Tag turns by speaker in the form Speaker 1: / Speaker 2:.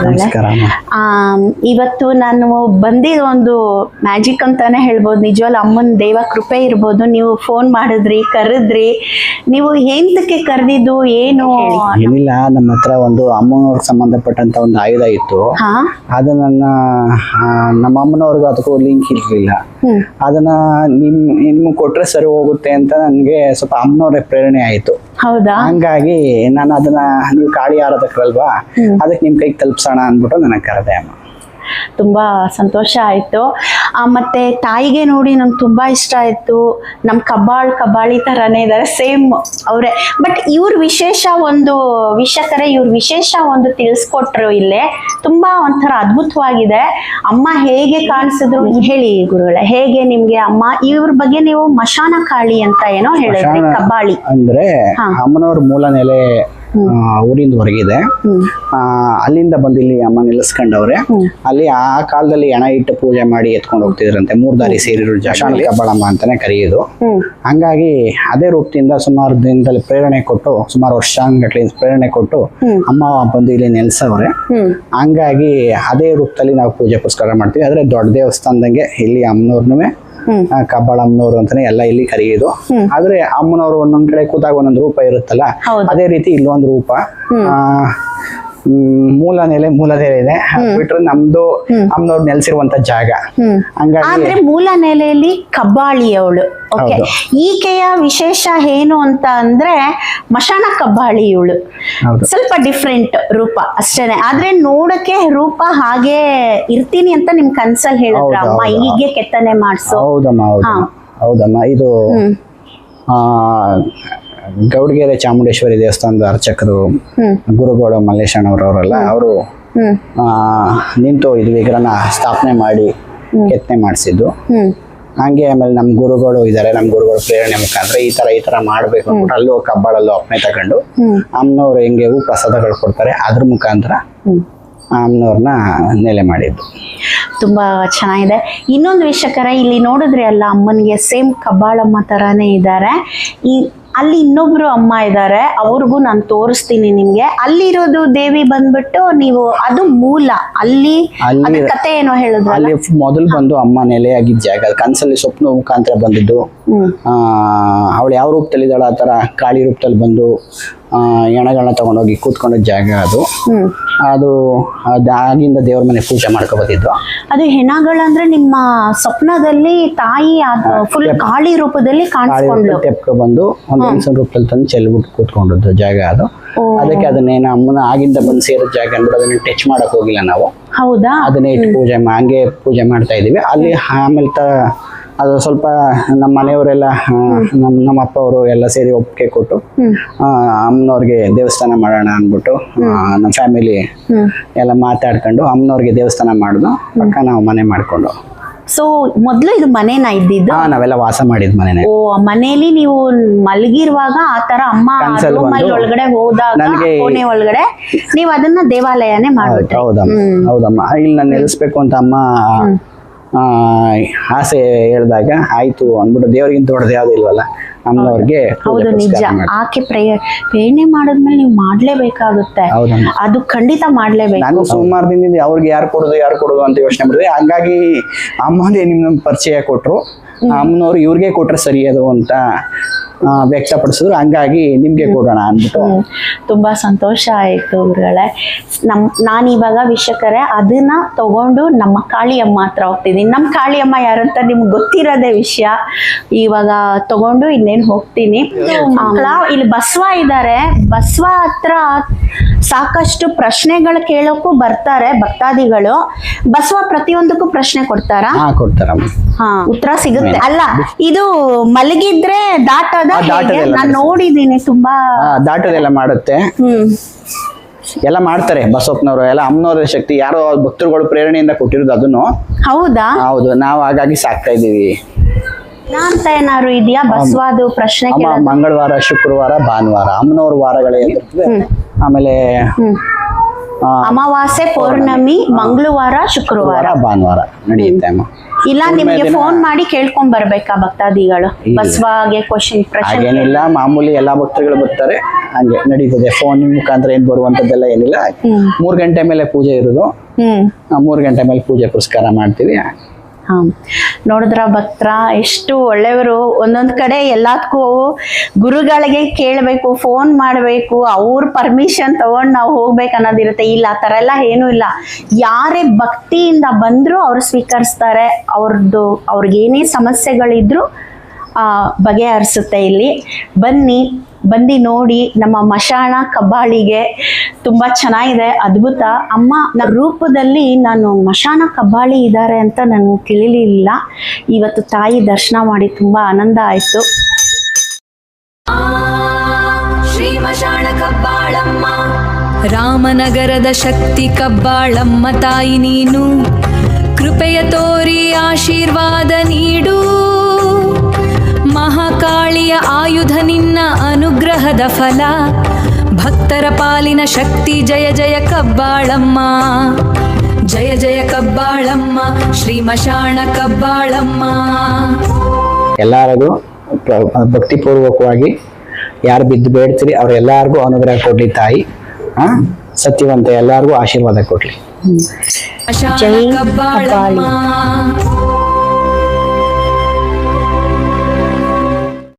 Speaker 1: ನಮಸ್ಕಾರ.
Speaker 2: ಇವತ್ತು ನಾನು ಬಂದಿರೋ ಒಂದು ಮ್ಯಾಜಿಕ್ ಅಂತಾನೆ ಹೇಳ್ಬೋದು. ನಿಜವಾಗ್ಲೂ ಅಮ್ಮನ ದೇವ ಕೃಪೆ ಇರ್ಬೋದು. ನೀವು ಫೋನ್ ಮಾಡಿದ್ರಿ, ಕರೆದ್ರಿ. ನೀವು ಎಂತಕ್ಕೆ ಕರೆದಿದ್ದು, ಏನು?
Speaker 1: ಏನಿಲ್ಲ, ನಮ್ಮ ಹತ್ರ ಒಂದು ಅಮ್ಮನವ್ರಿಗೆ ಸಂಬಂಧಪಟ್ಟಂತ ಒಂದು ಆಯುಧ ಇತ್ತು. ಅದು ನಮ್ಮ ಅಮ್ಮನವ್ರಿಗೂ ಅದಕ್ಕೂ ಲಿಂಕ್ ಇರ್ಲಿಲ್ಲ. ಅದನ್ನ ನಿಮ್ಗೆ ಕೊಟ್ರೆ ಸರಿ ಹೋಗುತ್ತೆ ಅಂತ ನನ್ಗೆ ಸ್ವಲ್ಪ ಅಮ್ಮನವ್ರ ಪ್ರೇರಣೆ ಆಯ್ತು.
Speaker 2: ಹೌದಾ?
Speaker 1: ಹಂಗಾಗಿ ನಾನು ಅದನ್ನ ನೀವು ಕಾಳಿ ಆರಾಧಕರಲ್ವಾ, ಅದಕ್ಕೆ ನಿಮ್ ಕೈಗೆ ತಲುಪ್ಸೋಣ ಅಂದ್ಬಿಟ್ಟು ನನಗೆ ಕರೆದೆ ಅಮ್ಮ.
Speaker 2: ತುಂಬಾ ಸಂತೋಷ ಆಯ್ತು. ಮತ್ತೆ ತಾಯಿಗೆ ನೋಡಿ ನಂಗೆ ತುಂಬಾ ಇಷ್ಟ ಆಯ್ತು. ನಮ್ ಕಬ್ಬಾಳಿ ತರಾನೇ ಇದಾರೆ, ಸೇಮ್ ಅವ್ರೆ. ಬಟ್ ಇವ್ರ ವಿಶೇಷ ಒಂದು ವೀಕ್ಷಕರೇ, ಇವ್ರ ವಿಶೇಷ ಒಂದು ತಿಳಿಸ್ಕೊಟ್ರು. ಇಲ್ಲೇ ತುಂಬಾ ಒಂಥರ ಅದ್ಭುತವಾಗಿದೆ. ಅಮ್ಮ ಹೇಗೆ ಕಾಣಿಸಿದ್ರು ಹೇಳಿ ಗುರುಗಳೇ, ಹೇಗೆ ನಿಮ್ಗೆ ಅಮ್ಮ ಇವ್ರ ಬಗ್ಗೆ ನೀವು ಮಶಾನ ಕಾಳಿ ಅಂತ ಏನೋ ಹೇಳಿದ್ರಿ. ಕಬ್ಬಾಳಿ
Speaker 1: ಅಂದ್ರೆ ಅಮ್ಮನವ್ರ ಮೂಲ ನೆಲೆ ಊರಿಂದ ಹೊರಗಿದೆ. ಅಲ್ಲಿಂದ ಬಂದು ಇಲ್ಲಿ ಅಮ್ಮ ನಿಲ್ಲಿಸ್ಕೊಂಡವ್ರೆ. ಅಲ್ಲಿ ಆ ಕಾಲದಲ್ಲಿ ಹೆಣ ಇಟ್ಟು ಪೂಜೆ ಮಾಡಿ ಎತ್ಕೊಂಡು ಹೋಗ್ತಿದ್ರಂತೆ. 3 ದಾರಿ ಸೇರಿರೋ ಜಾಗ ಕಬ್ಬಾಳಮ್ಮ ಅಂತಾನೆ ಕರೆಯೋದು. ಹಂಗಾಗಿ ಅದೇ ರೂಪದಿಂದ ಸುಮಾರು ದಿನದಲ್ಲಿ ಪ್ರೇರಣೆ ಕೊಟ್ಟು, ಸುಮಾರು ವರ್ಷಗಟ್ಟಲೆ ಪ್ರೇರಣೆ ಕೊಟ್ಟು ಅಮ್ಮ ಬಂದು ಇಲ್ಲಿ ನೆಲೆಸವ್ರೆ. ಹಂಗಾಗಿ ಅದೇ ರೂಪದಲ್ಲಿ ನಾವು ಪೂಜೆ ಪುರಸ್ಕಾರ ಮಾಡ್ತೀವಿ. ಆದ್ರೆ ದೊಡ್ಡ ದೇವಸ್ಥಾನದಂಗೆ ಇಲ್ಲಿ ಅಮ್ಮನವ್ರನ್ನುವೆ ಕಬ್ಬಾಳಮ್ಮನವ್ರು ಅಂತಾನೆ ಎಲ್ಲ ಇಲ್ಲಿ ಕರೆಯೋದು. ಆದ್ರೆ ಅಮ್ಮನವ್ರು ಒಂದೊಂದ್ ಕಡೆ ಕೂತಾಗ ಒಂದೊಂದು ರೂಪ ಇರುತ್ತಲ್ಲ, ಅದೇ ರೀತಿ ಇಲ್ಲೊಂದು ರೂಪ. ಮೂಲ ನೆಲೆ ಇದೆ, ಬಿಟ್ರೆ ನಮ್ದು ಅಮ್ಮನವ್ರು ನೆಲೆಸಿರುವಂತ ಜಾಗ.
Speaker 2: ಹಂಗಾಗಿ ಮೂಲ ನೆಲೆಯಲ್ಲಿ ಕಬ್ಬಾಳಿಯವಳು. ಓಕೆ, ಈಕೆಯ ವಿಶೇಷ ಏನು ಅಂತ ಅಂದ್ರೆ ಮಶಾನ ಕಬ್ಬಾಳಿ ಇವಳು. ಸ್ವಲ್ಪ ಡಿಫ್ರೆಂಟ್ ರೂಪ ಅಷ್ಟೇನೆ, ಆದ್ರೆ ನೋಡಕ್ಕೆ ರೂಪ ಹಾಗೆ ಇರ್ತೀನಿ ಅಂತ ನಿಮ್ ಕನ್ಸಲ್ಲಿ ಹೇಳಿದ್ರ ಅಮ್ಮ, ಹೀಗೆ ಕೆತ್ತನೆ ಮಾಡ್ಸೋ.
Speaker 1: ಹೌದಮ್ಮ, ಇದು ಗೌಡಗೆರೆ ಚಾಮುಂಡೇಶ್ವರಿ ದೇವಸ್ಥಾನದ ಅರ್ಚಕರು ಗುರುಗಳು ಮಲ್ಲೇಶಣ್ಣವರವರೆಲ್ಲ ಅವರು ನಿಂತು ಇದು ವಿಗ್ರಹನ ಸ್ಥಾಪನೆ ಮಾಡಿ ಕೆತ್ತನೆ ಮಾಡಿಸಿದ್ದು. ಹಂಗೆ ಆಮೇಲೆ ನಮ್ ಗುರುಗಳು ಇದಾರೆ, ನಮ್ ಗುರುಗಳು ಪ್ರೇರಣೆ ಮುಖಾಂತರ ಈ ತರ ಮಾಡ್ಬೇಕು ಅಂದ್ಬಿಟ್ಟು ಅಲ್ಲೂ ಕಬ್ಬಾಳಲ್ಲೂ ಅಪ್ಪನೆ ತಗೊಂಡು ಅಮ್ಮನವ್ರು ಹೆಂಗೆ ಹೂ ಪ್ರಸಾದಗಳು ಕೊಡ್ತಾರೆ ಅದ್ರ ಮುಖಾಂತರ ಅಮ್ಮನವ್ರನ್ನ ನೆಲೆ ಮಾಡಿದ್ದು.
Speaker 2: ತುಂಬಾ ಚೆನ್ನಾಗಿದೆ. ಇನ್ನೊಂದು ವೀಕ್ಷಕರ, ಇಲ್ಲಿ ನೋಡಿದ್ರೆ ಅಲ್ಲ ಅಮ್ಮನಿಗೆ ಸೇಮ್ ಕಬ್ಬಾಳಮ್ಮ ತರಾನೇ ಇದ್ದಾರೆ. ಅಲ್ಲಿ ಇನ್ನೊಬ್ರು ಅಮ್ಮ ಇದ್ದಾರೆ, ಅವ್ರಿಗೂ ನಾನು ತೋರಿಸ್ತೀನಿ ನಿಮ್ಗೆ. ಅಲ್ಲಿರೋದು ದೇವಿ ಬಂದ್ಬಿಟ್ಟು ನೀವು ಅದು ಮೂಲ ಅಲ್ಲಿ ಕತೆ ಏನೋ ಹೇಳಿದ್ರು.
Speaker 1: ಅಲ್ಲಿ ಮೊದಲು ಬಂದು ಅಮ್ಮ ನೆಲೆಯಾಗಿದ್ದ ಜಾಗ, ಕನ್ಸಲ್ಲಿ ಸ್ವಪ್ನ ಮುಖಾಂತರ ಬಂದಿದ್ದು. ಅವಳು ಯಾವ ರೂಪದಲ್ಲಿ ಇದ್ದಾಳ ಆ ತರ ಕಾಳಿ ರೂಪದಲ್ಲಿ ಬಂದು ಹೆಣಗಳನ್ನ ತಗೊಂಡೋಗಿ ಕೂತ್ಕೊಂಡ ಜಾಗ ಅದು ಆಗಿಂದ ದೇವ್ರ ಮನೆ ಪೂಜೆ ಮಾಡ್ಕೊ ಬಂದಿದ್ದು.
Speaker 2: ಅದು ಹೆಣಗಳಂದ್ರೆ ನಿಮ್ಮ ಸ್ವಪ್ನದಲ್ಲಿ ತಾಯಿ ಫುಲ್ ಕಾಳಿ ರೂಪದಲ್ಲಿ ಕಾಣಿಸ್ಕೊಂಡು
Speaker 1: ತೆಪ್ಕೊ ಬಂದು ಒಂದು ರೂಪದಲ್ಲಿ ತಂದು ಚೆಲ್ಬಿಟ್ಟು ಕೂತ್ಕೊಂಡದ್ದು ಜಾಗ ಅದು. ಅದಕ್ಕೆ ಅದನ್ನೇನು ಅಮ್ಮನ ಆಗಿಂದ ಬಂದು ಸೇರೋ ಜಾಗ ಅಂದ್ಬಿಟ್ಟು ಅದನ್ನ ಟಚ್ ಮಾಡಕ್ ಹೋಗಿಲ್ಲ ನಾವು.
Speaker 2: ಹೌದಾ?
Speaker 1: ಅದನ್ನೇ ಇಟ್ಟು ಹಂಗೆ ಪೂಜೆ ಮಾಡ್ತಾ ಇದೀವಿ. ಅಲ್ಲಿ ಆಮೇಲೆ ಅದು ಸ್ವಲ್ಪ ನಮ್ಮ ಮನೆಯವರೆಲ್ಲ ನಮ್ಮ ಅಪ್ಪ ಅವರು ಎಲ್ಲ ಸೇರಿ ಒಪ್ಪಿಗೆ ಕೊಟ್ಟು ಅಮ್ಮನವ್ರಿಗೆ ದೇವಸ್ಥಾನ ಮಾಡೋಣ ಅಂದ್ಬಿಟ್ಟು ನಮ್ಮ ಫ್ಯಾಮಿಲಿ ಎಲ್ಲ ಮಾತಾಡ್ಕೊಂಡು ಅಮ್ಮನವ್ರಿಗೆ ದೇವಸ್ಥಾನ ಮಾಡುದು. ಪಕ್ಕ ನಾವು ಮನೆ ಮಾಡ್ಕೊಂಡು.
Speaker 2: ಸೊ ಮೊದ್ಲು ಇದು ಮನೇನ ಇದ್ದಿದ್ದು?
Speaker 1: ನಾವೆಲ್ಲ ವಾಸ ಮಾಡಿದ್ ಮನೆ.
Speaker 2: ಓ, ಮನೇಲಿ ನೀವು ಮಲಗಿರುವಾಗ ಆತರ ಅಮ್ಮ ಒಳಗಡೆ ಹೋದಾಗ ಕೋಣೆ ಒಳಗಡೆ ನೀವು ಅದನ್ನ ದೇವಾಲಯನೇ ಮಾಡ್ಬಿಟ್ರಿ?
Speaker 1: ಹೌದಮ್ಮ. ಇಲ್ಲಿ ನಾನು ನೆಲೆಸ್ಬೇಕು ಅಂತ ಅಮ್ಮ ಆಸೆ ಹೇಳಿದಾಗ ಆಯ್ತು ಅಂದ್ಬಿಟ್ಟು ದೇವ್ರಿಗಿಂತ ದೊಡ್ಡದು ಯಾವ್ದು ಇಲ್ವಲ್ಲ ಅಮ್ಮನವ್ರಿಗೆ.
Speaker 2: ಹೌದು, ನಿಜ. ಆಕೆ ಪ್ರೇರಣೆ ಮಾಡಿದ್ಮೇಲೆ ನೀವು ಮಾಡ್ಲೇಬೇಕಾಗುತ್ತೆ, ಅದು ಖಂಡಿತ ಮಾಡ್ಲೇಬೇಕು.
Speaker 1: ನಾನು ಸುಮಾರು ದಿನದಿಂದ ಅವ್ರಿಗೆ ಯಾರು ಕೊಡೋದು ಅಂತ ಯೋಚನೆ ಮಾಡಿದ್ರೆ, ಹಂಗಾಗಿ ಅಮ್ಮನೇ ನಿಮ್ ಪರಿಚಯ ಕೊಟ್ರು. ಅಮ್ಮನವ್ರು ಇವ್ರಿಗೆ ಕೊಟ್ರೆ ಸರಿಯದು ಅಂತ ವ್ಯಕ್ತಪಡಿಸಿದ್ರು. ಹಂಗಾಗಿ ನಿಮ್ಗೆ ಕೊಡೋಣ ಅಂದ್ಬಿಟ್ಟು
Speaker 2: ತುಂಬಾ ಸಂತೋಷ ಆಯ್ತು ಗುರುಗಳೇ. ನಾನು ಇವಾಗ ವೀಕ್ಷಕರೇ ಅದನ್ನ ತಗೊಂಡು ನಮ್ಮ ಕಾಳಿಯಮ್ಮ ಹತ್ರ ಹೋಗ್ತಿದ್ದೀನಿ. ನಮ್ಮ ಕಾಳಿಯಮ್ಮ ಯಾರಂತ ನಿಮ್ಗೆ ಗೊತ್ತಿರೋದೇ ವಿಷಯ. ಇವಾಗ ತಗೊಂಡು ಇನ್ನೇನು ಹೋಗ್ತೀನಿ. ಇಲ್ಲಿ ಬಸವ ಇದ್ದಾರೆ. ಬಸವ ಹತ್ರ ಸಾಕಷ್ಟು ಪ್ರಶ್ನೆಗಳು ಕೇಳೋಕ್ಕೂ ಬರ್ತಾರೆ ಭಕ್ತಾದಿಗಳು. ಬಸವ ಪ್ರತಿಯೊಂದಕ್ಕೂ ಪ್ರಶ್ನೆ ಕೊಡ್ತಾರಾ?
Speaker 1: ಕೊಡ್ತಾರಮ್ಮ.
Speaker 2: ಉತ್ತರ ಸಿಗುತ್ತೆ ಅಲ್ಲ? ಇದು ಮಲಗಿದ್ರೆ ದಾಟೋದ? ನಾನು ನೋಡಿದೀನಿ ತುಂಬಾ
Speaker 1: ದಾಟೋದೆಲ್ಲ ಮಾಡುತ್ತೆ, ಎಲ್ಲ ಮಾಡ್ತಾರೆ ಬಸವಪ್ಪನವರು. ಎಲ್ಲ ಅಮ್ಮನವರ ಶಕ್ತಿ, ಯಾರೋ ಭಕ್ತರುಗಳು ಪ್ರೇರಣೆಯಿಂದ ಕೊಟ್ಟಿರೋದು ಅದನ್ನು.
Speaker 2: ಹೌದಾ?
Speaker 1: ಹೌದು, ನಾವು ಹಾಗಾಗಿ ಸಾಕ್ತಾ ಇದೀವಿ
Speaker 2: ಅಂತ ಏನಾದ್ರು ಇದೆಯಾ ಬಸವಾದು ಪ್ರಶ್ನೆ?
Speaker 1: ಮಂಗಳವಾರ, ಶುಕ್ರವಾರ, ಭಾನುವಾರ ಅಮ್ಮನವ್ರ ವಾರಗಳೇ. ಆಮೇಲೆ
Speaker 2: ಅಮಾವಾಸ್ಯೆ, ಪೌರ್ಣಮಿ, ಮಂಗಳವಾರ, ಶುಕ್ರವಾರ,
Speaker 1: ಭಾನುವಾರ ನಡೆಯುತ್ತೆ ಅಮ್ಮ.
Speaker 2: ಇಲ್ಲ ನಿಮ್ಗೆ ಫೋನ್ ಮಾಡಿ ಕೇಳ್ಕೊಂಡ್ ಬರ್ಬೇಕಾ ಭಕ್ತಾದಿಗಳು? ಬಸವಾಗೆ ಪ್ರಶ್ನೆ
Speaker 1: ಹಾಗೇನಿಲ್ಲ, ಮಾಮೂಲಿ ಎಲ್ಲಾ ಭಕ್ತರುಗಳು ಬರ್ತಾರೆ, ಹಂಗೆ ನಡೀತದೆ. ಫೋನ್ ಮುಖಾಂತರ ಏನ್ ಬರುವಂತದ್ದೆಲ್ಲ ಏನಿಲ್ಲ. 3 ಗಂಟೆ ಮೇಲೆ ಪೂಜೆ ಇರೋದು. 3 ಗಂಟೆ ಮೇಲೆ ಪೂಜೆ ಪುರಸ್ಕಾರ ಮಾಡ್ತೀವಿ.
Speaker 2: ಹಾ, ನೋಡಿದ್ರ ಭಕ್ತರ ಎಷ್ಟು ಒಳ್ಳೆಯವರು. ಒಂದೊಂದ್ ಕಡೆ ಎಲ್ಲದಕ್ಕೂ ಗುರುಗಳಿಗೆ ಕೇಳಬೇಕು, ಫೋನ್ ಮಾಡಬೇಕು, ಅವ್ರ ಪರ್ಮಿಷನ್ ತಗೊಂಡು ನಾವು ಹೋಗ್ಬೇಕು ಅನ್ನೋದಿರುತ್ತೆ. ಇಲ್ಲ, ಆ ಥರ ಎಲ್ಲ ಏನೂ ಇಲ್ಲ. ಯಾರೇ ಭಕ್ತಿಯಿಂದ ಬಂದರೂ ಅವ್ರು ಸ್ವೀಕರಿಸ್ತಾರೆ. ಅವ್ರಿಗೇನೇ ಸಮಸ್ಯೆಗಳಿದ್ರು ಬಗೆಹರಿಸುತ್ತೆ. ಇಲ್ಲಿ ಬಂದು ನೋಡಿ ನಮ್ಮ ಮಶಾಣ ಕಬ್ಬಾಳಿಗೆ ತುಂಬಾ ಚೆನ್ನಾಗಿದೆ, ಅದ್ಭುತ. ಅಮ್ಮ ರೂಪದಲ್ಲಿ ನಾನು ಮಶಾಣ ಕಬ್ಬಾಳಿ ಇದ್ದಾರೆ ಅಂತ ನಾನು ತಿಳಿಲಿಲ್ಲ. ಇವತ್ತು ತಾಯಿ ದರ್ಶನ ಮಾಡಿ ತುಂಬಾ ಆನಂದ ಆಯ್ತು.
Speaker 3: ಶ್ರೀ ಮಶಾಣ ಕಬ್ಬಾಳಮ್ಮ, ರಾಮನಗರದ ಶಕ್ತಿ ಕಬ್ಬಾಳಮ್ಮ ತಾಯಿ ನೀನು, ಕೃಪೆಯ ತೋರಿ ಆಶೀರ್ವಾದ ನೀಡು. ಮಹಾಕಾಳಿಯ ಆಯುಧ ನಿನ್ನ ಅನುಗ್ರಹದ ಫಲ, ಭಕ್ತರ ಪಾಲಿನ ಶಕ್ತಿ. ಜಯ ಜಯ ಕಬ್ಬಾಳಮ್ಮ, ಜಯ ಜಯ ಕಬ್ಬಾಳಮ್ಮ, ಶ್ರೀ ಮಶಾಣ ಕಬ್ಬಾಳಮ್ಮ.
Speaker 1: ಎಲ್ಲರಿಗೂ ಭಕ್ತಿಪೂರ್ವಕವಾಗಿ ಯಾರು ಬಿದ್ದು ಬೇಡ್ತೀರಿ ಅವ್ರೆಲ್ಲರಿಗೂ ಅನುಗ್ರಹ ಕೊಡ್ಲಿ ತಾಯಿ. ಸತ್ಯವಂತ ಎಲ್ಲರಿಗೂ ಆಶೀರ್ವಾದ ಕೊಡ್ಲಿ.
Speaker 3: ಮಶಾಣ ಕಬ್ಬಾಳಮ್ಮ.